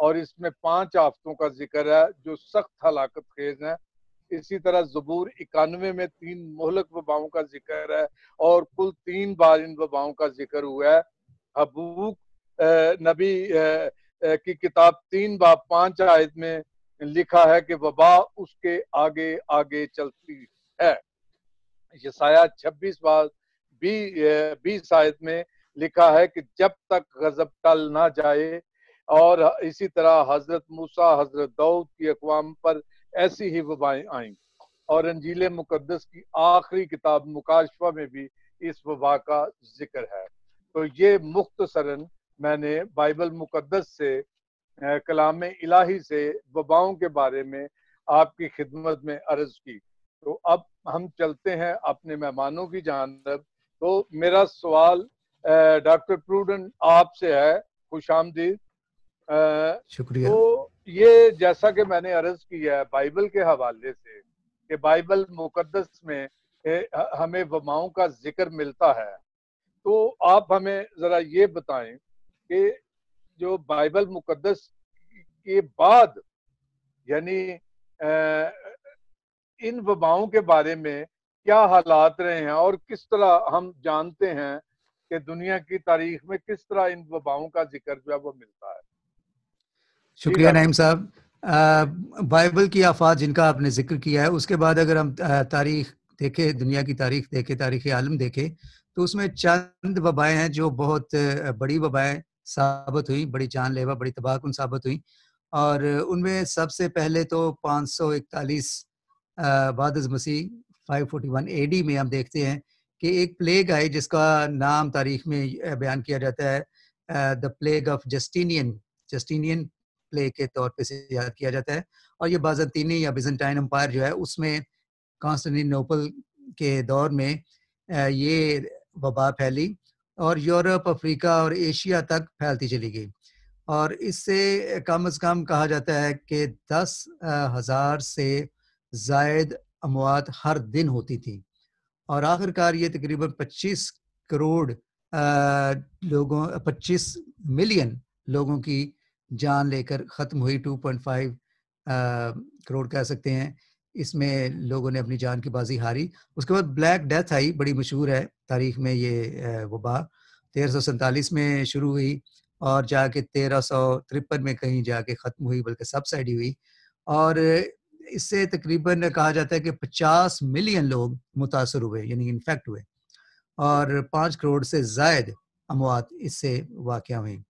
اور اس میں 5 آفتوں کا ذکر ہے جو سخت ہلاکت خیز ہیں. اسی طرح زبور 91 میں 3 مہلک وباؤں کا ذکر ہے اور کل 3 بار ان وباؤں کا ذکر ہوا ہے. حبوق نبی کی کتاب 3 باب 5 آیت میں لکھا ہے کہ وبا اس کے آگے آگے چلتی ہے. یسایہ 26 باب 20 آیت میں لکھا ہے کہ جب تک غضب ٹل نہ جائے. اور اسی طرح حضرت موسیٰ حضرت داؤد کی اقوام پر ایسی ہی وبائیں آئیں. اور انجیل مقدس کی آخری کتاب مکاشفہ میں بھی اس وبا کا ذکر ہے. تو یہ مختصراً میں نے بائبل مقدس سے کلام الہی سے وباؤں کے بارے میں آپ کی خدمت میں عرض کی. تو اب ہم چلتے ہیں اپنے مہمانوں کی جانب. تو میرا سوال ڈاکٹر پروڈنٹ آپ سے ہے. خوش آمدید. شکریہ. تو یہ جیسا کہ میں نے عرض کیا ہے بائبل کے حوالے سے کہ بائبل مقدس میں ہمیں وباؤں کا ذکر ملتا ہے. تو آپ ہمیں ذرا یہ بتائیں کہ جو بائبل مقدس کے بعد یعنی ان وباؤں کے بارے میں کیا حالات رہے ہیں اور کس طرح ہم جانتے ہیں کہ دنیا کی تاریخ میں کس طرح ان وباؤں کا ذکر جو ہے وہ ملتا ہے. شکریہ نعیم صاحب. بائبل کی آفات جن کا آپ نے ذکر کیا ہے اس کے بعد اگر ہم تاریخ دیکھیں, دنیا کی تاریخ دیکھیں, تاریخ عالم دیکھیں تو اس میں چند وبائیں ہیں جو بہت بڑی وبائیں ثابت ہوئیں, بڑی جان لیوا, بڑی تباہ کن ثابت ہوئیں. اور ان میں سب سے پہلے تو 541 بعد از مسیح 541 AD میں ہم دیکھتے ہیں کہ ایک پلیگ آئی جس کا نام تاریخ میں بیان کیا جاتا ہے دا پلیگ آف جسٹینین پلیگ کے طور پہ سے یاد کیا جاتا ہے. اور یہ بازنطینی یا بیزنٹائن امپائر جو ہے اس میں کانسٹینٹینوپل کے دور میں یہ وبا پھیلی اور یورپ, افریقہ اور ایشیا تک پھیلتی چلی گئی. اور اس سے کم از کم کہا جاتا ہے کہ 10,000 سے زائد اموات ہر دن ہوتی تھی. اور آخر کار یہ تقریباً 25 کروڑ لوگوں 25 ملین لوگوں کی جان لے کر ختم ہوئی. 2.5 کروڑ کہہ سکتے ہیں. اس میں لوگوں نے اپنی جان کی بازی ہاری. اس کے بعد بلیک ڈیتھ آئی, بڑی مشہور ہے تاریخ میں یہ وبا. 1347 میں شروع ہوئی اور جا کے 1353 میں کہیں جا کے ختم ہوئی, بلکہ سب سائڈ ہوئی. اور اس سے تقریباً کہا جاتا ہے کہ 50 ملین لوگ متاثر ہوئے یعنی انفیکٹ ہوئے اور 5 کروڑ سے زائد اموات اس سے واقع ہوئیں.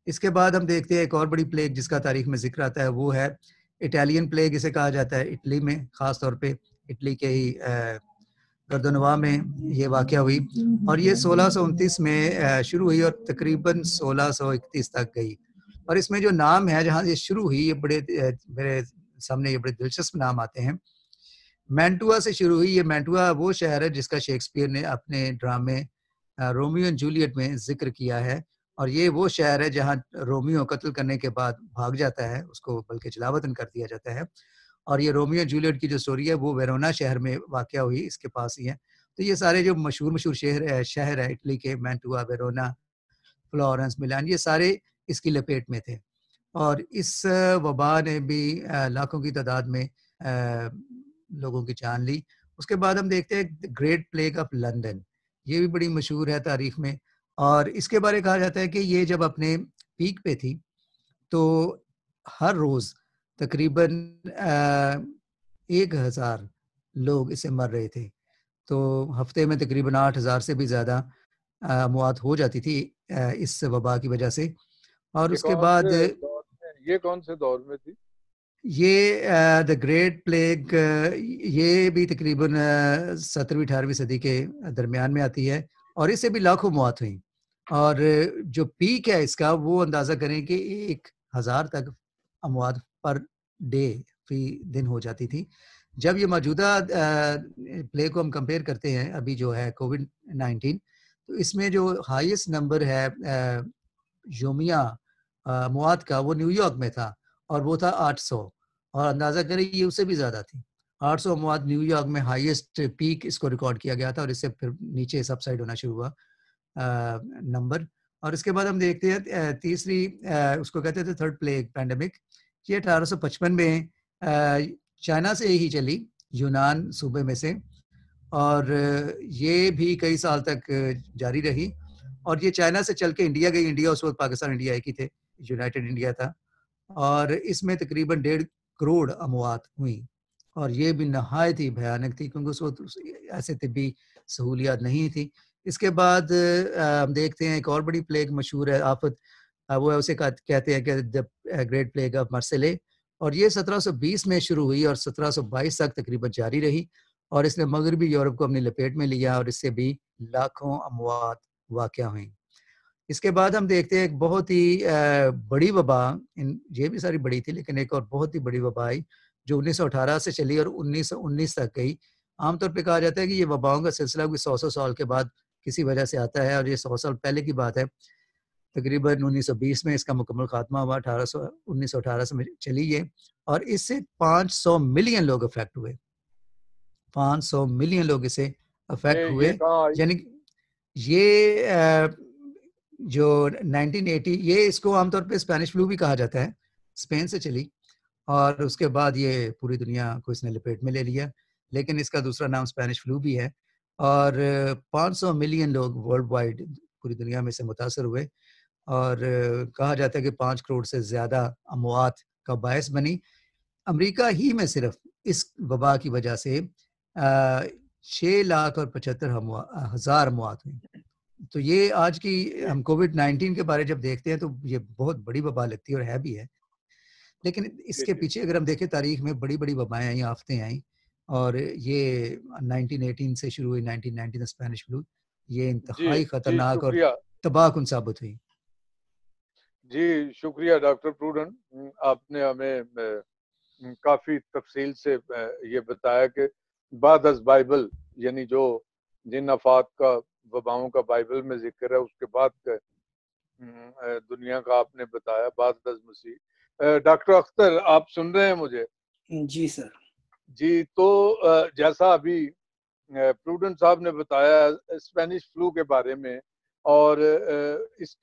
اس کے بعد ہم دیکھتے ہیں ایک اور بڑی پلیگ جس کا تاریخ میں ذکر آتا ہے, وہ ہے اٹالین پلیگ اسے کہا جاتا ہے. اٹلی میں, خاص طور پہ اٹلی کے ہی گردنواں میں یہ واقعہ ہوئی اور یہ 1629 میں شروع ہوئی اور تقریباً 1631 تک گئی. اور اس میں جو نام ہے جہاں یہ شروع ہوئی, یہ بڑے میرے سامنے یہ بڑے دلچسپ نام آتے ہیں. مینٹوا سے شروع ہوئی. یہ مینٹوا وہ شہر ہے جس کا شیکسپیئر نے اپنے ڈرامے رومیو اینڈ جولیٹ میں ذکر کیا ہے. اور یہ وہ شہر ہے جہاں رومیو قتل کرنے کے بعد بھاگ جاتا ہے, اس کو بلکہ جلاوطن کر دیا جاتا ہے. اور یہ رومیو اینڈ جولیٹ کی جو سٹوری ہے وہ ویرونا شہر میں واقع ہوئی, اس کے پاس ہی ہے. تو یہ سارے جو مشہور شہر ہے اٹلی کے, مینٹوا, ویرونا, فلورنس, ملان, یہ سارے اس کی لپیٹ میں تھے. اور اس وبا نے بھی لاکھوں کی تعداد میں لوگوں کی جان لی. اس کے بعد ہم دیکھتے ہیں گریٹ پلیگ آف لندن. یہ بھی بڑی مشہور ہے تاریخ میں اور اس کے بارے کہا جاتا ہے کہ یہ جب اپنے پیک پہ تھی تو ہر روز تقریباً 1,000 لوگ اس سے مر رہے تھے. تو ہفتے میں تقریباً 8,000 سے بھی زیادہ اموات ہو جاتی تھی اس وبا کی وجہ سے. اور اس کے بعد یہ کون سے دور میں تھی؟ یہ دا گریٹ پلیگ یہ بھی تقریباً 17ویں 18ویں صدی کے درمیان میں آتی ہے اور اس سے بھی لاکھوں موات ہوئیں. اور جو پیک ہے اس کا وہ اندازہ کریں کہ 1,000 تک اموات پر ڈے فی دن ہو جاتی تھی. جب یہ موجودہ پلیگ کو ہم کمپیئر کرتے ہیں ابھی جو ہے کووڈ-19, تو اس میں جو ہائیسٹ نمبر ہے یومیہ اموات کا وہ نیو یارک میں تھا اور وہ تھا 800. اور اندازہ کریں یہ اس سے بھی زیادہ تھی. 800 اموات نیو یارک میں ہائیسٹ پیک اس کو ریکارڈ کیا گیا تھا اور اس سے پھر نیچے سب سائڈ ہونا شروع ہوا نمبر. اور اس کے بعد ہم دیکھتے ہیں تیسری اس کو کہتے تھے تھرڈ پلیگ پینڈیمک، یہ 1855 میں چائنا سے ہی چلی، یونان صوبے میں سے، اور یہ بھی کئی سال تک جاری رہی، اور یہ چائنا سے چل کے انڈیا گئی. انڈیا اس وقت پاکستان انڈیا ایک ہی تھے، یونائٹڈ انڈیا تھا، اور اس میں تقریباً 1.5 کروڑ اموات ہوئیں، اور یہ بھی نہایت ہی بھیانک تھی کیونکہ اس وقت ایسے طبی سہولیات نہیں تھی. اس کے بعد ہم دیکھتے ہیں ایک اور بڑی پلیگ مشہور ہے آفت، وہ ہے اسے کہتے ہیں کہ گریٹ پلیگ آف مرسلے، اور یہ 1720 میں شروع ہوئی اور 1722 تک تقریباً جاری رہی، اور اس نے مغربی یورپ کو اپنی لپیٹ میں لیا، اور اس سے بھی لاکھوں اموات واقع ہوئیں. اس کے بعد ہم دیکھتے ہیں ایک بہت ہی بڑی وبا، یہ بھی ساری بڑی تھی لیکن ایک اور بہت ہی بڑی وبا آئی جو 1918 سے چلی اور 1919 تک گئی. عام طور پہ کہا جاتا ہے کہ یہ وباؤں کا سلسلہ کوئی 100 سال کے بعد کسی وجہ سے آتا ہے، اور یہ 100 سال پہلے کی بات ہے. تقریباً 1920 میں اس کا مکمل خاتمہ ہوا، 1918 سے چلی یہ، اور اس سے 500 ملین لوگ افیکٹ ہوئے. 500 ملین لوگ اسے افیکٹ ہوئے. یعنی یہ جو 1980، یہ اس کو عام طور پہ اسپینش فلو بھی کہا جاتا ہے، اسپین سے چلی، اور اس کے بعد یہ پوری دنیا کو اس نے لپیٹ میں لے لیا، لیکن اس کا دوسرا نام اسپینش فلو بھی ہے. اور 500 ملین لوگ ورلڈ وائڈ پوری دنیا میں سے متاثر ہوئے، اور کہا جاتا ہے کہ 5 کروڑ سے زیادہ اموات کا باعث بنی. امریکہ ہی میں صرف اس وبا کی وجہ سے 6,75,000 اموات ہوئیں. تو یہ آج کی ہم کووڈ-19 کے بارے جب دیکھتے ہیں تو یہ بہت بڑی وبا لگتی ہے، اور ہے بھی ہے، لیکن اس کے پیچھے اگر ہم دیکھیں تاریخ میں بڑی بڑی وبائیں آئیں، آفتیں آئیں، اور یہ 1918 سے شروع ہوئی، 1919 اسپینش فلو، یہ انتہائی خطرناک اور تباہ کن ثابت ہوئی. جی شکریہ ڈاکٹر پروڈن، آپ نے ہمیں کافی تفصیل سے یہ بتایا کہ بعد از بائبل، یعنی جو جن آفات کا وباؤں کا بائبل میں ذکر ہے اس کے بعد دنیا کا آپ نے بتایا بعد از مسیح. ڈاکٹر اختر آپ سن رہے ہیں مجھے؟ جی سر. جی تو جیسا ابھی پروڈن صاحب نے بتایا اسپینش فلو کے بارے میں، اور اس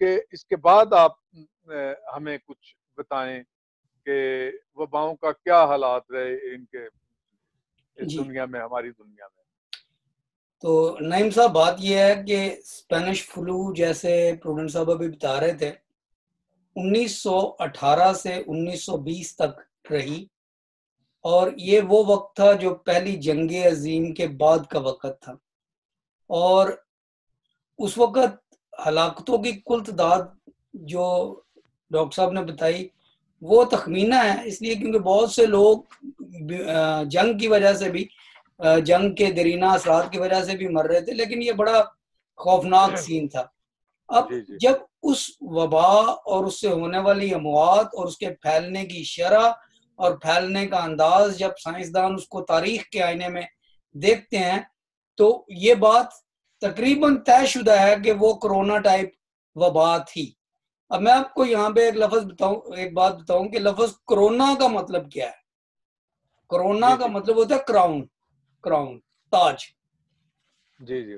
کے بعد آپ ہمیں کچھ بتائیں کہ وباؤں کا کیا حالات رہے ان کے اس دنیا میں، ہماری دنیا میں. تو نعیم صاحب بات یہ ہے کہ اسپینش فلو جیسے پروڈن صاحب ابھی بتا رہے تھے 1918 سے 1920 تک رہی، اور یہ وہ وقت تھا جو پہلی جنگ عظیم کے بعد کا وقت تھا، اور اس وقت ہلاکتوں کی کل تعداد جو ڈاکٹر صاحب نے بتائی وہ تخمینہ ہے، اس لیے کیونکہ بہت سے لوگ جنگ کی وجہ سے بھی، جنگ کے دیرینہ اثرات کی وجہ سے بھی مر رہے تھے، لیکن یہ بڑا خوفناک سین تھا. اب جب اس وبا اور اس سے ہونے والی اموات اور اس کے پھیلنے کی شرح اور پھیلنے کا انداز جب سائنسدان اس کو تاریخ کے آئینے میں دیکھتے ہیں تو یہ بات تقریباً طے شدہ ہے کہ وہ کرونا ٹائپ وبا تھی. اب میں آپ کو یہاں پہ ایک بات بتاؤں کہ لفظ کرونا کا مطلب کیا ہے. کرونا کا مطلب ہوتا ہے کراؤن، تاج. جی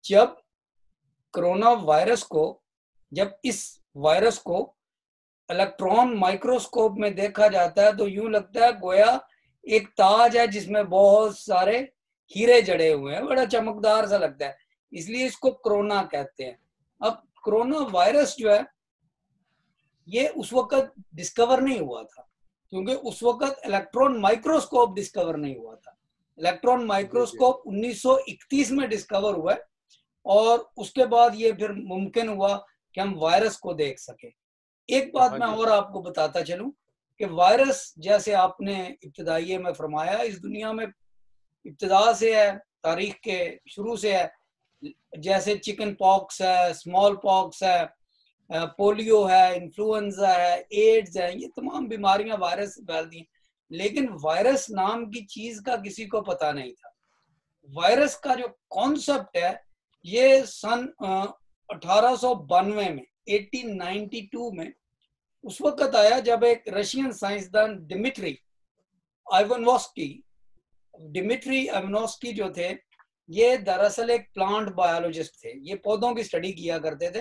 جب کرونا وائرس کو، جب اس وائرس کو الیکٹران مائکروسکوپ میں دیکھا جاتا ہے تو یوں لگتا ہے گویا ایک تاج ہے جس میں بہت سارے ہیرے جڑے ہوئے ہیں، بڑا چمکدار سا لگتا ہے، اس لیے اس کو کرونا کہتے ہیں. اب کرونا وائرس جو ہے یہ اس وقت ڈسکور نہیں ہوا تھا کیونکہ اس وقت الیکٹران مائکروسکوپ ڈسکور نہیں ہوا تھا. الیکٹران مائکروسکوپ 1931 میں ڈسکور ہوا ہے، اور اس کے بعد یہ پھر ممکن ہوا کہ ہم وائرس کو دیکھ سکیں. ایک بات میں اور آپ کو بتاتا چلوں کہ وائرس جیسے آپ نے ابتدائیے میں فرمایا اس دنیا میں ابتدا سے ہے، تاریخ کے شروع سے ہے، جیسے چکن پاکس ہے، اسمال پاکس ہے، پولیو ہے، انفلوئنزا ہے، ایڈز ہے، یہ تمام بیماریاں وائرس سے پھیلتی ہیں، لیکن وائرس نام کی چیز کا کسی کو پتہ نہیں تھا. وائرس کا جو کانسیپٹ ہے یہ سن 1892 میں 1892 میں اس وقت آیا جب ایک رشین سائنسدان ڈیمیٹری ایونوسکی جو تھے، یہ دراصل ایک پلانٹ بایولوجسٹ تھے، یہ پودوں کی سٹڈی کیا کرتے تھے،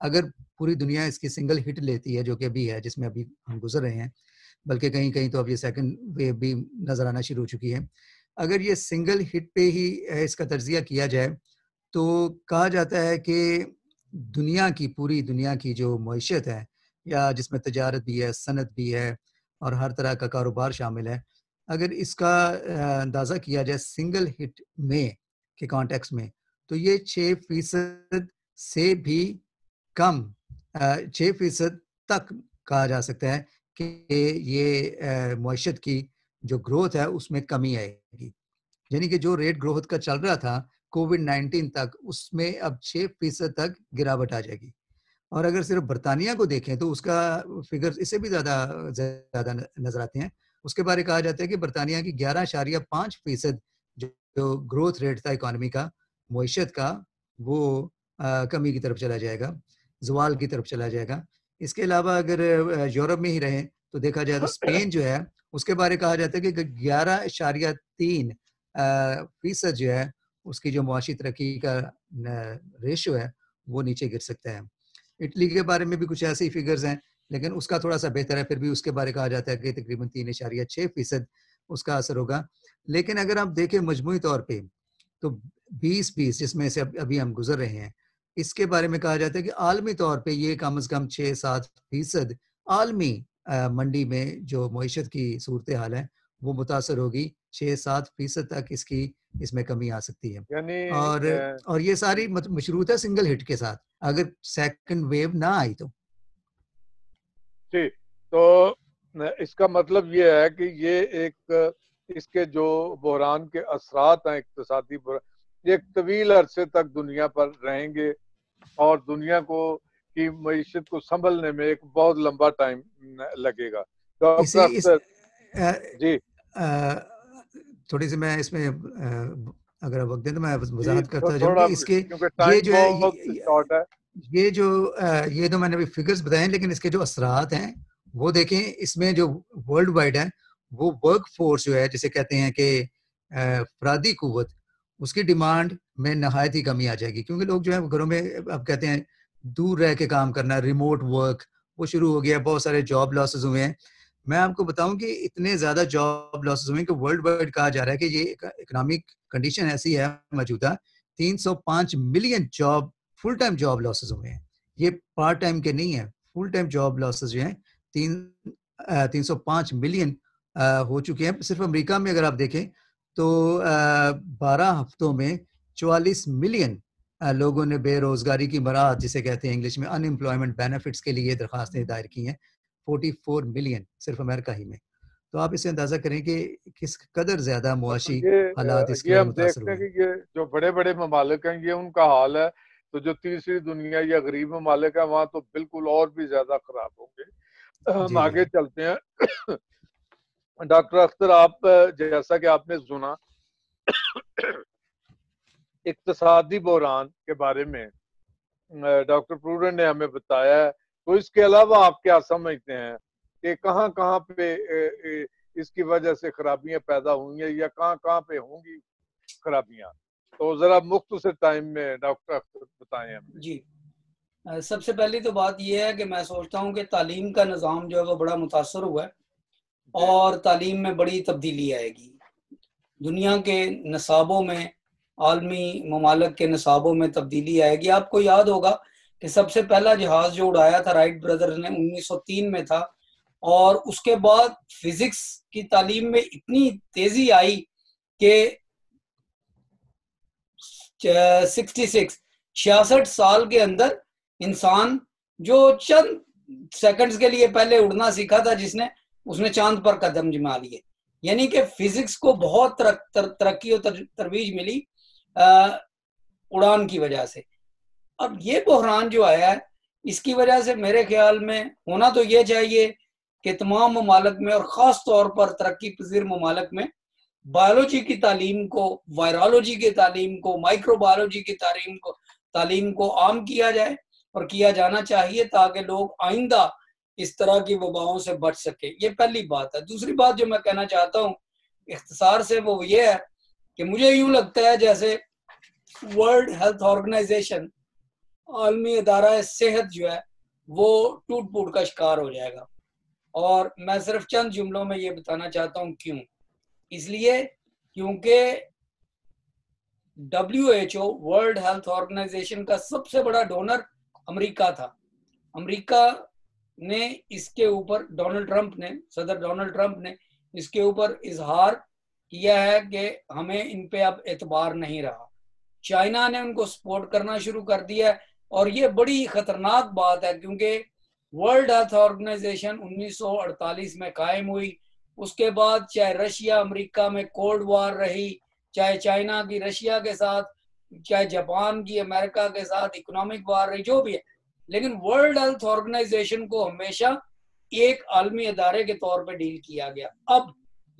اگر پوری دنیا اس کی سنگل ہٹ لیتی ہے جو کہ ابھی ہے جس میں ابھی ہم گزر رہے ہیں، بلکہ کہیں کہیں تو اب یہ سیکنڈ ویو بھی نظر آنا شروع ہو چکی ہے، اگر یہ سنگل ہٹ پہ ہی اس کا تجزیہ کیا جائے تو کہا جاتا ہے کہ دنیا کی پوری دنیا کی جو معیشت ہے یا جس میں تجارت بھی ہے، صنعت بھی ہے اور ہر طرح کا کاروبار شامل ہے، اگر اس کا اندازہ کیا جائے سنگل ہٹ میں کے کانٹیکس میں تو یہ 6% سے بھی کم 6% تک کہا جا سکتا ہے کہ یہ معیشت کی جو گروتھ ہے اس میں کمی آئے گی، یعنی کہ جو ریٹ گروتھ کا چل رہا تھا کووڈ-19 تک اس میں اب 6% تک گراوٹ آ جائے گی۔ اور اگر صرف برطانیہ کو دیکھیں تو اس کا فگر اس سے بھی زیادہ نظر آتے ہیں، اس کے بارے کہا جاتا ہے کہ برطانیہ کی 11.5% جو گروتھ ریٹ تھا اکانومی کا، معیشت کا، وہ کمی کی طرف چلا جائے گا، زوال کی طرف چلا جائے گا۔ اس کے علاوہ اگر یورپ میں ہی رہیں تو دیکھا جائے تو اسپین جو ہے اس کے بارے کہا جاتا ہے کہ 11.3% جو ہے اس کی جو معاشی ترقی کا ریشو ہے وہ نیچے گر سکتا ہے۔ اٹلی کے بارے میں بھی کچھ ایسے ہی فگرز ہیں لیکن اس کا تھوڑا سا بہتر ہے، پھر بھی اس کے بارے کہا جاتا ہے کہ تقریباً 3.6% اس کا اثر ہوگا۔ لیکن اگر آپ دیکھیں مجموعی طور پہ تو 2020 جس میں سے ابھی ہم گزر رہے ہیں اس کے بارے میں کہا جاتا ہے کہ عالمی طور پہ یہ کم از کم 6-7% عالمی منڈی میں جو معیشت کی صورتحال ہے وہ متاثر ہوگی، 6-7% تک اس میں کمی آ سکتی ہے، یعنی اور یہ ساری مشروط ہے سنگل ہٹ کے ساتھ، اگر سیکنڈ ویو نہ آئی تو۔ جی، تو اس کا مطلب یہ ہے کہ یہ ایک اس کے جو بحران کے اثرات ہیں اقتصادی بحران، یہ ایک طویل عرصے تک دنیا پر رہیں گے اور دنیا کی معیشت کو سنبھلنے میں ایک بہت لمبا ٹائم لگے گا۔ ڈاکٹر اختر جی تھوڑی سی میں اس میں اگر وقت دیں تو میں وضاحت کرتا جاؤں کہ اس کے یہ جو میں نے ابھی فگرز بتائے لیکن اس کے جو اثرات ہیں وہ دیکھیں، اس میں جو ورلڈ وائڈ ہے وہ ورک فورس جو ہے جسے کہتے ہیں کہ افرادی قوت، اس کی ڈیمانڈ میں نہایت ہی کمی آ جائے گی، کیونکہ لوگ جو ہے گھروں میں اب کہتے ہیں دور رہ کے کام کرنا، ریموٹ ورک وہ شروع ہو گیا، بہت سارے جاب لاسز ہوئے ہیں۔ میں آپ کو بتاؤں کہ اتنے زیادہ جاب لاسز ہوئے ہیں کہ ورلڈ وائڈ کہا جا رہا ہے کہ یہ اکنامک کنڈیشن ایسی ہے موجودہ 305 million job full time job losses ہوئے ہیں، یہ پارٹ ٹائم کے نہیں ہیں، فل ٹائم جاب لاسز جو ہیں 305 ملین ہو چکے ہیں۔ صرف امریکہ میں اگر آپ دیکھیں تو 12 ہفتوں میں 44 ملین لوگوں نے بے روزگاری کی برات جسے کہتے ہیں انگلش میں ان امپلائمنٹ بینیفٹس کے لیے درخواستیں دائر کی ہیں، 44 ملین صرف امریکہ ہی میں۔ تو آپ اسے اندازہ کریں کہ کس قدر زیادہ معاشی حالات اس کے متاثر ہوئے ہیں۔ یہ ہم دیکھتے ہیں کہ یہ جو بڑے بڑے ممالک ہیں یہ ان کا حال ہے، تو جو تیسری دنیا یا غریب ممالک ہیں وہاں تو بالکل اور بھی زیادہ خراب ہوں گے۔ ہم آگے چلتے ہیں۔ ڈاکٹر اختر، آپ جیسا کہ آپ نے سنا اقتصادی بحران کے بارے میں ڈاکٹر پروڈن نے ہمیں بتایا ہے، تو اس کے علاوہ آپ کیا سمجھتے ہیں کہ کہاں کہاں پہ اس کی وجہ سے خرابیاں پیدا ہوئی ہیں یا کہاں کہاں پہ ہوں گی خرابیاں؟ تو ذرا مختصر ٹائم میں ڈاکٹر اختر بتائیں ہمیں۔ جی، سب سے پہلی تو بات یہ ہے کہ میں سوچتا ہوں کہ تعلیم کا نظام جو ہے وہ بڑا متاثر ہوا ہے اور تعلیم میں بڑی تبدیلی آئے گی۔ دنیا کے نصابوں میں، عالمی ممالک کے نصابوں میں تبدیلی آئے گی۔ آپ کو یاد ہوگا کہ سب سے پہلا جہاز جو اڑایا تھا رائٹ بردر نے 1903 میں تھا، اور اس کے بعد فزکس کی تعلیم میں اتنی تیزی آئی کہ 66 سال کے اندر انسان جو چند سیکنڈز کے لیے پہلے اڑنا سیکھا تھا اس نے چاند پر قدم جما لیے، یعنی کہ فزکس کو بہت ترقی و ترویج ملی اڑان کی وجہ سے۔ اب یہ بحران جو آیا ہے اس کی وجہ سے میرے خیال میں ہونا تو یہ چاہیے کہ تمام ممالک میں اور خاص طور پر ترقی پذیر ممالک میں بایولوجی کی تعلیم کو، وائرالوجی کی تعلیم کو، مائکرو بایولوجی کی تعلیم کو عام کیا جائے اور کیا جانا چاہیے تاکہ لوگ آئندہ اس طرح کی وباؤں سے بچ سکے۔ یہ پہلی بات ہے۔ دوسری بات جو میں کہنا چاہتا ہوں اختصار سے وہ یہ ہے کہ مجھے یوں لگتا ہے جیسے ورلڈ ہیلتھ آرگنائزیشن عالمی ادارہ صحت جو ہے وہ ٹوٹ پھوٹ کا شکار ہو جائے گا. اور میں صرف چند جملوں میں یہ بتانا چاہتا ہوں کیوں. اس لیے کیونکہ WHO ورلڈ ہیلتھ آرگنائزیشن کا سب سے بڑا ڈونر امریکہ تھا. امریکہ نے اس کے اوپر صدر ڈونلڈ ٹرمپ نے اس کے اوپر اظہار کیا ہے کہ ہمیں ان پہ اب اعتبار نہیں رہا. چائنا نے ان کو سپورٹ کرنا شروع کر دیا ہے اور یہ بڑی خطرناک بات ہے کیونکہ ورلڈ ہیلتھ آرگنائزیشن 1948 میں قائم ہوئی. اس کے بعد چاہے رشیا امریکہ میں کولڈ وار رہی, چاہے چائنا کی رشیا کے ساتھ, چاہے جاپان کی امریکہ کے ساتھ اکنامک وار رہی, جو بھی ہے, لیکن ورلڈ ہیلتھ آرگنائزیشن کو ہمیشہ ایک عالمی ادارے کے طور پہ ڈیل کیا گیا. اب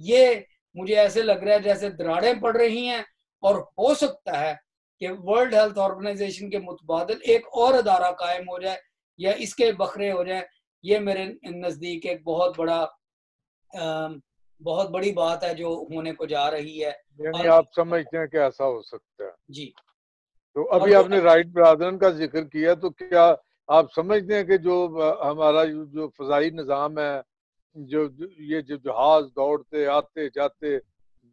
یہ مجھے ایسے لگ رہا ہے جیسے دراڑیں پڑ رہی ہیں اور ہو سکتا ہے کہ ورلڈ ہیلتھ آرگنائزیشن کے متبادل ایک اور ادارہ قائم ہو جائے یا اس کے بکھرے ہو جائیں. یہ میرے نزدیک ایک بہت بڑی بات ہے جو ہونے کو جا رہی ہے. یعنی آپ سمجھتے ہیں کہ ایسا ہو سکتا ہے؟ جی. تو ابھی آپ نے رائٹ برادرن کا ذکر کیا, تو کیا آپ سمجھتے ہیں کہ جو ہمارا جو فضائی نظام ہے, جو یہ جو جہاز دوڑتے آتے جاتے,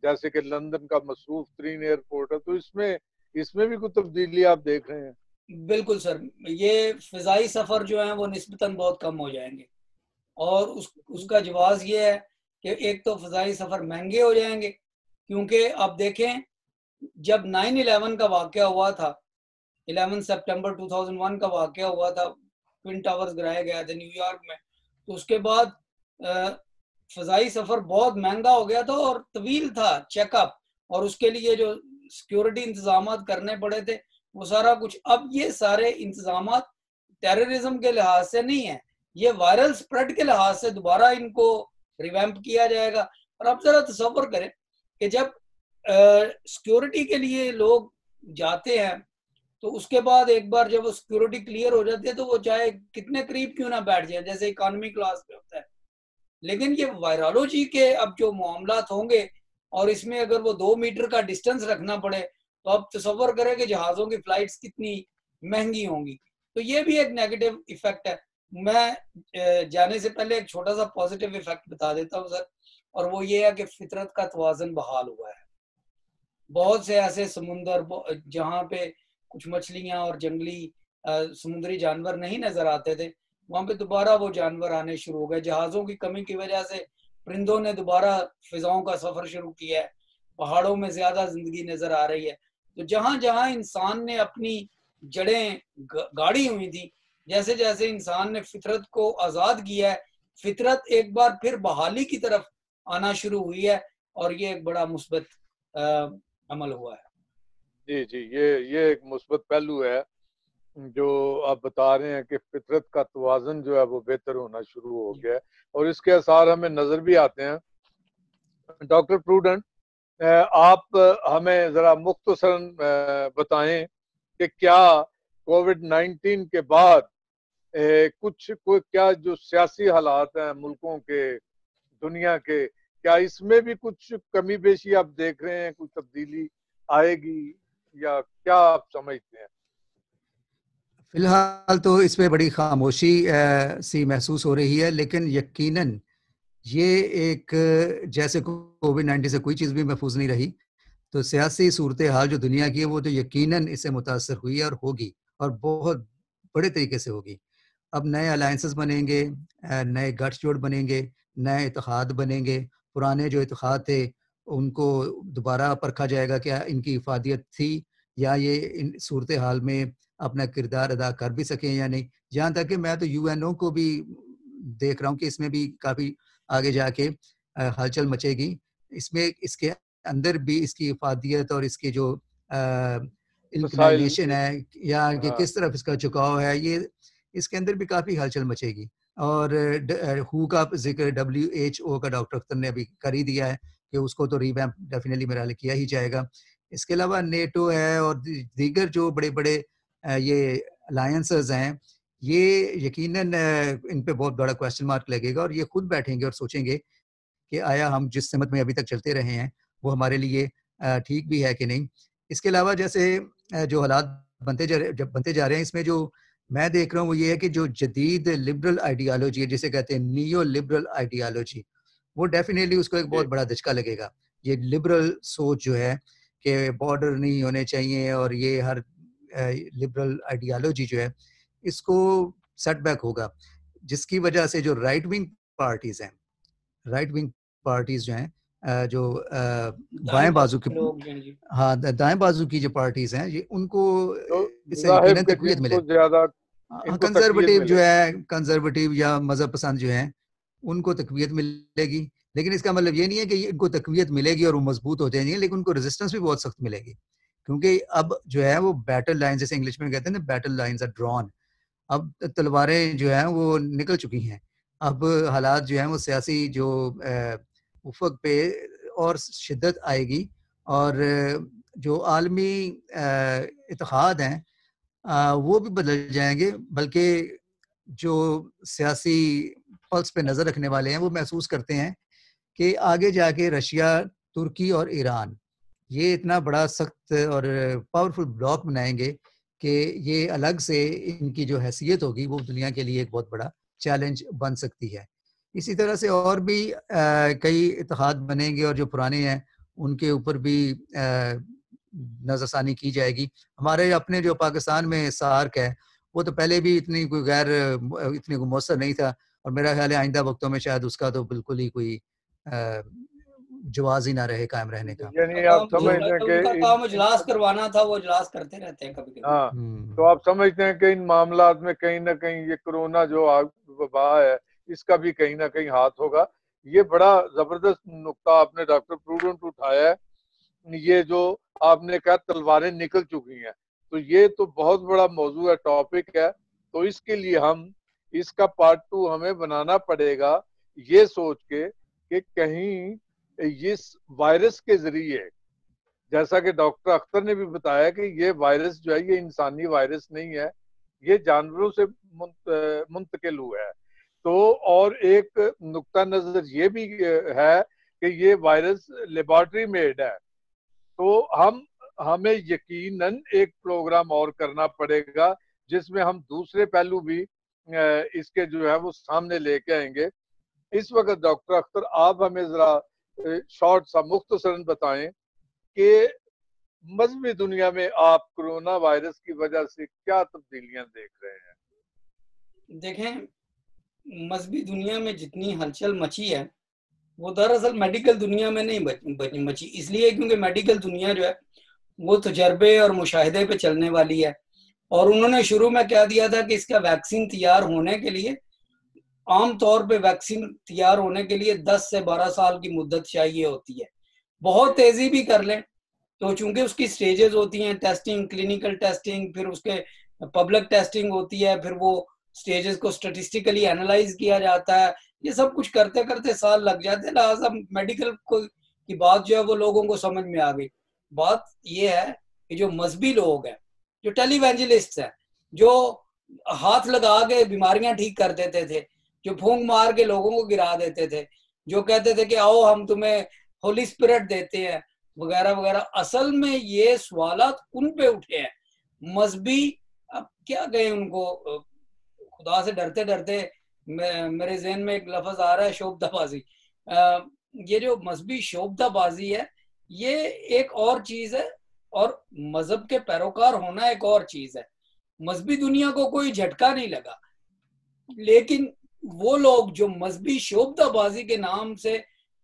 جیسے کہ لندن کا مصروف ترین ایئرپورٹ ہے, تو اس میں بھی کوئی تبدیلی آپ دیکھ رہے ہیں؟ بالکل سر, یہ فضائی سفر جو ہیں وہ نسبتاً بہت کم ہو جائیں گے اور اس کا جواز یہ ہے کہ ایک تو فضائی سفر مہنگے ہو جائیں گے کیونکہ آپ دیکھیں جب 9/11 کا واقعہ ہوا تھا, 11 سپٹمبر 2001 کا واقعہ ہوا تھا, ٹوین ٹاورز گرائے گئے تھے نیو یارک میں, تو اس کے بعد فضائی سفر بہت مہنگا ہو گیا تھا اور طویل تھا چیک اپ, اور اس کے لیے جو سیکیورٹی انتظامات کرنے پڑے تھے وہ سارا کچھ. اب یہ سارے انتظامات ٹیررزم کے لحاظ سے نہیں ہیں, یہ وائرل سپریڈ کے لحاظ سے دوبارہ ان کو ریویمپ کیا جائے گا. اور اب ذرا تصور کریں کہ جب سیکیورٹی کے لیے لوگ جاتے ہیں تو اس کے بعد ایک بار جب وہ سیکیورٹی کلیئر ہو جاتی ہے تو وہ چاہے کتنے قریب کیوں نہ بیٹھ جائیں, جیسے اکانومی کلاس پہ ہوتا ہے. لیکن یہ وائرالوجی کے اب جو معاملات ہوں گے اور اس میں اگر وہ 2 میٹر کا ڈسٹنس رکھنا پڑے تو اب تصور کریں کہ جہازوں کی فلائٹس کتنی مہنگی ہوں گی. تو یہ بھی ایک نیگیٹو ایفیکٹ ہے. میں جانے سے پہلے ایک چھوٹا سا پازیٹیو ایفیکٹ بتا دیتا ہوں سر, اور وہ یہ ہے کہ فطرت کا توازن بحال ہوا ہے. بہت سے ایسے سمندر جہاں پہ کچھ مچھلیاں اور جنگلی سمندری جانور نہیں نظر آتے تھے, وہاں پہ دوبارہ وہ جانور آنے شروع ہو گئے. جہازوں کی کمی کی وجہ سے پرندوں نے دوبارہ فضاؤں کا سفر شروع کیا ہے, پہاڑوں میں زیادہ زندگی نظر آ رہی ہے. تو جہاں جہاں انسان نے اپنی جڑیں گاڑی ہوئی تھی, جیسے جیسے انسان نے فطرت کو آزاد کیا ہے, فطرت ایک بار پھر بحالی کی طرف آنا شروع ہوئی ہے اور یہ ایک بڑا مثبت عمل ہوا ہے. جی جی, یہ ایک مثبت پہلو ہے جو آپ بتا رہے ہیں کہ فطرت کا توازن جو ہے وہ بہتر ہونا شروع ہو گیا ہے, اور اس کے اثار ہمیں نظر بھی آتے ہیں. ڈاکٹر پروڈنٹ, آپ ہمیں ذرا مختصراً بتائیں کہ کیا کووڈ-19 کے بعد کوئی کیا جو سیاسی حالات ہیں ملکوں کے, دنیا کے, کیا اس میں بھی کچھ کمی بیشی آپ دیکھ رہے ہیں, کوئی تبدیلی آئے گی یا کیا آپ سمجھتے ہیں؟ فی الحال تو اس پہ بڑی خاموشی سی محسوس ہو رہی ہے, لیکن یقیناً یہ ایک جیسے کووڈ-19 سے کوئی چیز بھی محفوظ نہیں رہی, تو سیاسی صورتحال جو دنیا کی ہے وہ تو یقیناً اس سے متاثر ہوئی ہے اور ہوگی, اور بہت بڑے طریقے سے ہوگی. اب نئے الائنسز بنیں گے, نئے گٹھ جوڑ بنیں گے, نئے اتحاد بنیں گے. پرانے جو اتحاد تھے ان کو دوبارہ پرکھا جائے گا کہ ان کی افادیت تھی یا یہ ان صورتحال میں اپنا کردار ادا کر بھی سکیں یا نہیں. جہاں تک کہ میں تو UNO کو بھی دیکھ رہا ہوں کہ اس میں بھی کافی آگے جا کے ہلچل مچے گی. اس کے اندر بھی اس کی افادیت اور اس کی جو انکلینیشن ہے یا کہ کس طرف اس کا جھکاؤ ہے, یہ اس کے اندر بھی کافی ہلچل مچے گی. اور WHO کا ذکر WHO کا ڈاکٹر اختر نے ابھی کر ہی دیا ہے کہ اس کو تو ریویمپ ڈیفینیٹلی میرا حال کیا ہی جائے گا. اس کے علاوہ نیٹو ہے اور دیگر جو بڑے بڑے یہ الائنسز ہیں, یہ یقیناً ان پہ بہت بڑا کویسچن مارک لگے گا, اور یہ خود بیٹھیں گے اور سوچیں گے کہ آیا ہم جس سمت میں ابھی تک چلتے رہے ہیں وہ ہمارے لیے ٹھیک بھی ہے کہ نہیں. اس کے علاوہ جیسے جو حالات بنتے جا رہے ہیں، اس میں جو میں دیکھ رہا ہوں وہ یہ ہے کہ جو جدید لبرل آئیڈیالوجی ہے، جسے کہتے ہیں نیو لبرل آئیڈیالوجی، وہ ڈیفینیٹلی اس کو ایک بہت بڑا دھچکا لگے گا. یہ لبرل سوچ جو ہے کہ بارڈر نہیں ہونے چاہیے، اور یہ ہر لبرل آئیڈیالوجی جو ہے اس کو سیٹ بیک ہوگا، جس کی وجہ سے جو رائٹ ونگ پارٹیز ہیں، رائٹ ونگ پارٹیز جو ہیں، جو بائیں بازو کی، ہاں دائیں بازو کی جو پارٹیز ہیں، یہ ان کو اس سے یقیناً تقویت ملے. کنزرویٹو جو ہے، کنزرویٹو یا مذہب پسند جو ہیں ان کو تقویت ملے گی، لیکن اس کا مطلب یہ نہیں ہے کہ ان کو تقویت ملے گی اور وہ مضبوط ہو جائیں گے، لیکن ان کو ریزسٹنس بھی بہت سخت ملے گی، کیونکہ اب جو ہے وہ بیٹل لائن، جیسے انگلش میں کہتے ہیں نا بیٹل لائنز آر ڈرون، اب تلواریں جو ہیں وہ نکل چکی ہیں. اب حالات جو ہیں وہ سیاسی جو افق پہ اور شدت آئے گی، اور جو عالمی اتحاد ہیں وہ بھی بدل جائیں گے، بلکہ جو سیاسی پلس پہ نظر رکھنے والے ہیں وہ محسوس کرتے ہیں کہ آگے جا کے رشیا، ترکی اور ایران یہ اتنا بڑا سخت اور پاورفل بلاک بنائیں گے کہ یہ الگ سے ان کی جو حیثیت ہوگی وہ دنیا کے لیے ایک بہت بڑا چیلنج بن سکتی ہے. اسی طرح سے اور بھی کئی اتحاد بنیں گے، اور جو پرانے ہیں ان کے اوپر بھی نظر ثانی کی جائے گی. ہمارے اپنے جو پاکستان میں سارک ہے وہ تو پہلے بھی اتنی کوئی مؤثر نہیں تھا، اور میرا خیال ہے آئندہ وقتوں میں شاید اس کا تو بالکل ہی کوئی جواز ہی نہ رہے قائم رہنے کا. یعنی آپ سمجھتے ہیں کہ کام اجلاس کروانا تھا، وہ اجلاس کرتے رہتے ہیں کبھی کبھی. ہاں، تو آپ سمجھتے ہیں کہ ان معاملات میں کہیں نہ کہیں یہ کرونا جو وبا ہے اس کا بھی کہیں نہ کہیں ہاتھ ہوگا. یہ بڑا زبردست نقطہ آپ نے ڈاکٹر پروڈنٹ اٹھایا ہے. یہ جو آپ نے کہا تلواریں نکل چکی ہیں، تو یہ تو بہت بڑا موضوع ہے، ٹاپک ہے. تو اس کے لیے ہم اس کا پارٹ 2 ہمیں بنانا پڑے گا، یہ سوچ کے کہ کہیں اس وائرس کے ذریعے، جیسا کہ ڈاکٹر اختر نے بھی بتایا کہ یہ وائرس جو ہے یہ انسانی وائرس نہیں ہے، یہ جانوروں سے منتقل ہوا ہے. تو اور ایک نقطہ نظر یہ بھی ہے کہ یہ وائرس لیبارٹری میڈ ہے. تو ہمیں یقیناً ایک پروگرام اور کرنا پڑے گا جس میں ہم دوسرے پہلو بھی اس کے جو ہے وہ سامنے لے کے آئیں گے. اس وقت ڈاکٹر اختر آپ ہمیں ذرا شارٹ سا مختصراً بتائیں کہ مذہبی دنیا میں آپ کرونا وائرس کی وجہ سے کیا تبدیلیاں دیکھ رہے ہیں؟ دیکھیں، مذہبی دنیا میں جتنی ہلچل مچی ہے وہ دراصل میڈیکل دنیا میں نہیں مچی، اس لیے کیونکہ میڈیکل دنیا جو ہے وہ تجربے اور مشاہدے پہ چلنے والی ہے. اور انہوں نے شروع میں کہہ دیا تھا کہ اس کا ویکسین تیار ہونے کے لیے، عام طور پہ ویکسین تیار ہونے کے لیے 10 سے 12 سال کی مدت چاہیے ہوتی ہے. بہت تیزی بھی کر لیں تو چونکہ اس کی سٹیجز ہوتی ہیں، ٹیسٹنگ، کلینیکل ٹیسٹنگ، پھر اس کے پبلک ٹیسٹنگ ہوتی ہے، پھر وہ سٹیجز کو سٹیٹسٹیکلی اینالائز کیا جاتا ہے، یہ سب کچھ کرتے کرتے سال لگ جاتے ہیں. لہٰذا میڈیکل کی بات جو ہے وہ لوگوں کو سمجھ میں آ گئی. بات یہ ہے کہ جو مذہبی لوگ ہیں، جو ٹیلی ایونجلسٹ ہیں، جو ہاتھ لگا کے بیماریاں ٹھیک کر دیتے تھے، جو پھونک مار کے لوگوں کو گرا دیتے تھے، جو کہتے تھے کہ آؤ ہم تمہیں ہولی اسپرٹ دیتے ہیں وغیرہ وغیرہ، اصل میں یہ سوالات ان پہ اٹھے ہیں مذہبی. اب کیا کہیں ان کو، خدا سے ڈرتے ڈرتے میرے ذہن میں ایک لفظ آ رہا ہے، شوبدہ بازی. یہ جو مذہبی شوبدہ بازی ہے یہ ایک اور چیز ہے، اور مذہب کے پیروکار ہونا ایک اور چیز ہے. مذہبی دنیا کو کوئی جھٹکا نہیں لگا، لیکن وہ لوگ جو مذہبی شوبدہ بازی کے نام سے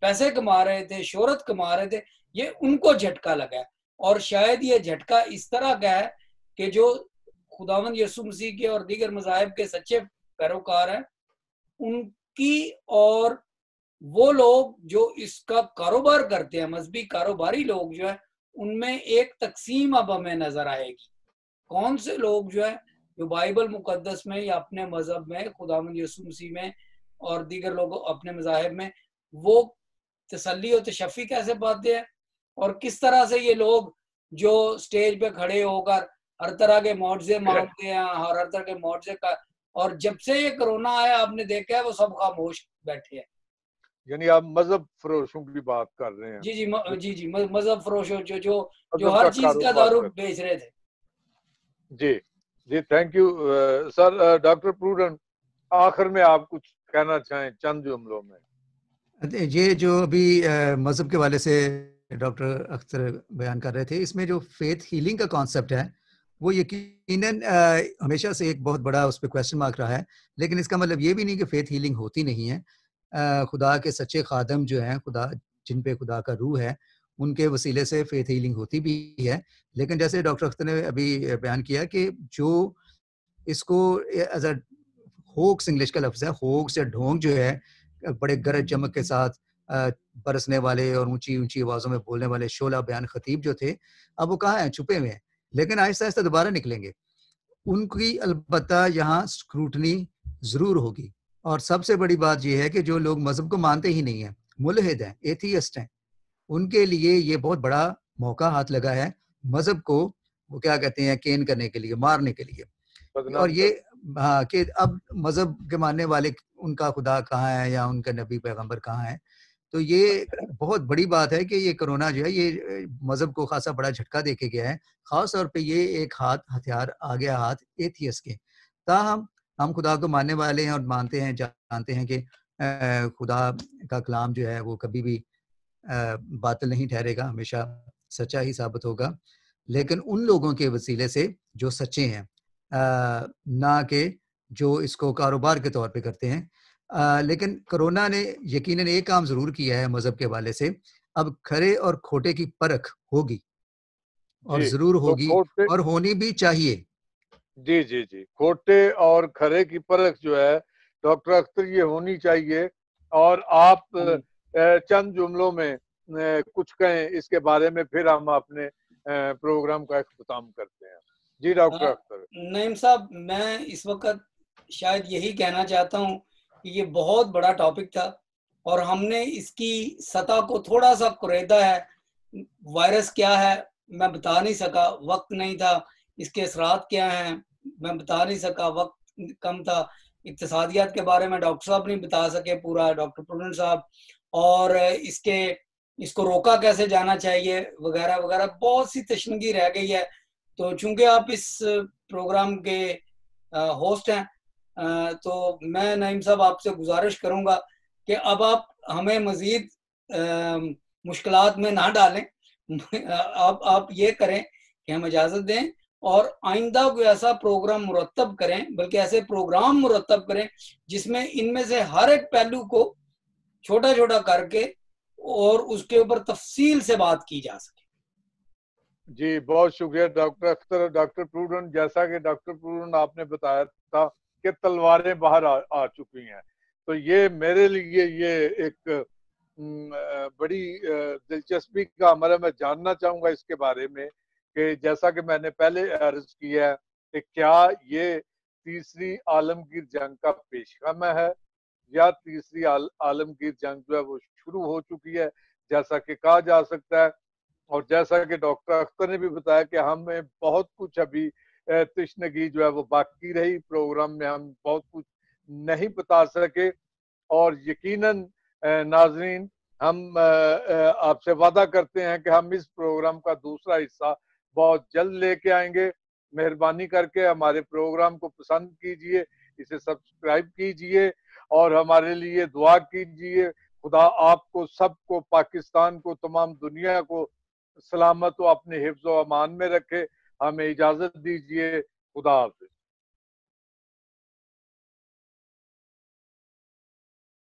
پیسے کما رہے تھے، شہرت کما رہے تھے، یہ ان کو جھٹکا لگا ہے. اور شاید یہ جھٹکا اس طرح کا ہے کہ جو خداوند یسوع مسیح کے اور دیگر مذاہب کے سچے پیروکار ہیں ان کی، اور وہ لوگ جو اس کا کاروبار کرتے ہیں، مذہبی کاروباری لوگ جو ہیں، ان میں ایک تقسیم اب ہمیں نظر آئے گی. کون سے لوگ جو ہے جو بائبل مقدس میں یا اپنے مذہب میں، خداوند یسوع مسیح میں اور دیگر لوگوں اپنے مذاہب میں، وہ تسلی و تشفی کیسے پاتے ہیں، اور کس طرح سے یہ لوگ جو سٹیج پہ کھڑے ہو کر ہر طرح کے معجزے مانگتے ہیں، اور ہر طرح کے معجزے کا، اور جب سے یہ کرونا آیا آپ نے دیکھا ہے وہ سب خاموش بیٹھے ہیں. یعنی آپ مذہب فروشوں کی بات کر رہے ہیں؟ جی مذہب فروشوں جو ہر چیز کا دارو بیچ رہے تھے. جی جی تھینک یو سر. ڈاکٹر پروڈن آخر میں آپ کچھ کہنا چاہیں چند جملوں میں؟ یہ جو ابھی مذہب کے حوالے سے ڈاکٹر اختر بیان کر رہے تھے، اس میں جو فیتھ ہیلنگ کا کانسیپٹ ہے وہ یقیناً ہمیشہ سے ایک بہت بڑا اس پہ کویسچن مارک رہا ہے، لیکن اس کا مطلب یہ بھی نہیں کہ فیتھ ہیلنگ ہوتی نہیں ہے. خدا کے سچے خادم جو ہیں، خدا جن پہ خدا کا روح ہے، ان کے وسیلے سے فیتھ ہیلنگ ہوتی بھی ہے. لیکن جیسے ڈاکٹر اختر نے ابھی بیان کیا کہ جو اس کو ایز اے ہوکس، انگلش کا لفظ ہے ہوکس یا ڈھونگ، جو ہے بڑے گرج چمک کے ساتھ برسنے والے اور اونچی اونچی آوازوں میں بولنے والے شعلہ بیان خطیب جو تھے، اب وہ کہاں ہیں؟ چھپے ہوئے ہیں، لیکن آہستہ آہستہ دوبارہ نکلیں گے. ان کی البتہ یہاں اسکروٹنی ضرور ہوگی. اور سب سے بڑی بات یہ ہے کہ جو لوگ مذہب کو مانتے ہی نہیں ہیں، ملحد ہیں، ایتھیسٹ ہیں، ان کے لیے یہ بہت بڑا موقع ہاتھ لگا ہے مذہب کو، وہ کیا کہتے ہیں، کین کرنے کے لیے، مارنے کے لیے. اور یہ ہاں کہ اب مذہب کے ماننے والے ان کا خدا کہاں ہے یا ان کا نبی پیغمبر کہاں ہے. تو یہ بہت بڑی بات ہے کہ یہ کرونا جو ہے یہ مذہب کو خاصا بڑا جھٹکا دے کے گیا ہے. خاص طور پہ یہ ایک ہتھیار آ گیا ہاتھ ایتھیس کے. تاہم ہم خدا کو ماننے والے ہیں اور مانتے ہیں، جانتے ہیں کہ خدا کا کلام جو ہے وہ کبھی بھی باطل نہیں ٹھہرے گا، ہمیشہ سچا ہی ثابت ہوگا. لیکن ان لوگوں کے وسیلے سے جو سچے ہیں، نہ کہ جو اس کو کاروبار کے طور پہ کرتے ہیں. لیکن کرونا نے یقیناً ایک کام ضرور کیا ہے مذہب کے حوالے سے، اب کھرے اور کھوٹے کی پرکھ ہوگی اور ضرور ہوگی اور ہونی بھی چاہیے. جی جی جی کھوٹے اور کھرے کی پرکھ جو ہے ڈاکٹر اختر یہ ہونی چاہیے. اور آپ چند جملوں میں کچھ کہیں اس کے بارے میں، پھر ہم اپنے پروگرام کا اختتام کرتے ہیں. جی ڈاکٹر اختر. نعیم صاحب، میں اس وقت شاید یہی کہنا چاہتا ہوں کہ یہ بہت بڑا ٹاپک تھا اور ہم نے اس کی سطح کو تھوڑا سا قریدا ہے. وائرس کیا ہے میں بتا نہیں سکا، وقت نہیں تھا. اس کے اثرات کیا ہیں میں بتا نہیں سکا، وقت کم تھا. اقتصادیات کے بارے میں ڈاکٹر صاحب نہیں بتا سکے پورا، ڈاکٹر پروڈن صاحب. اور اس کو روکا کیسے جانا چاہیے وغیرہ وغیرہ، بہت سی تشنگی رہ گئی ہے. تو چونکہ آپ اس پروگرام کے ہوسٹ ہیں، تو میں نعیم صاحب آپ سے گزارش کروں گا کہ اب آپ ہمیں مزید مشکلات میں نہ ڈالیں. آپ یہ کریں کہ ہم اجازت دیں اور آئندہ کوئی ایسا پروگرام مرتب کریں، بلکہ ایسے پروگرام مرتب کریں جس میں ان میں سے ہر ایک پہلو کو چھوٹا چھوٹا کر کے اور اس کے اوپر تفصیل سے بات کی جا سکے. جی بہت شکریہ ڈاکٹر اختر. ڈاکٹر پروڈن، جیسا کہ ڈاکٹر پروڈن آپ نے بتایا تھا کہ تلواریں باہر آ چکی ہیں، تو یہ میرے لیے یہ ایک بڑی دلچسپی کا عمل ہے. میں جاننا چاہوں گا اس کے بارے میں کہ جیسا کہ میں نے پہلے عرض کیا ہے کہ کیا یہ تیسری عالمگیر جنگ کا پیشخیمہ ہے یا تیسری عالمگیر جنگ جو ہے وہ شروع ہو چکی ہے جیسا کہ کہا جا سکتا ہے. اور جیسا کہ ڈاکٹر اختر نے بھی بتایا کہ ہمیں بہت کچھ ابھی تشنگی جو ہے وہ باقی رہی، پروگرام میں ہم بہت کچھ نہیں بتا سکے. اور یقیناً ناظرین، ہم آپ سے وعدہ کرتے ہیں کہ ہم اس پروگرام کا دوسرا حصہ بہت جلد لے کے آئیں گے. مہربانی کر کے ہمارے پروگرام کو پسند کیجئے، اسے سبسکرائب کیجئے اور ہمارے لیے دعا کیجئے. خدا آپ کو سب کو، پاکستان کو، تمام دنیا کو سلامت و اپنے حفظ و امان میں رکھے. ہمیں اجازت دیجئے. خدا حافظ.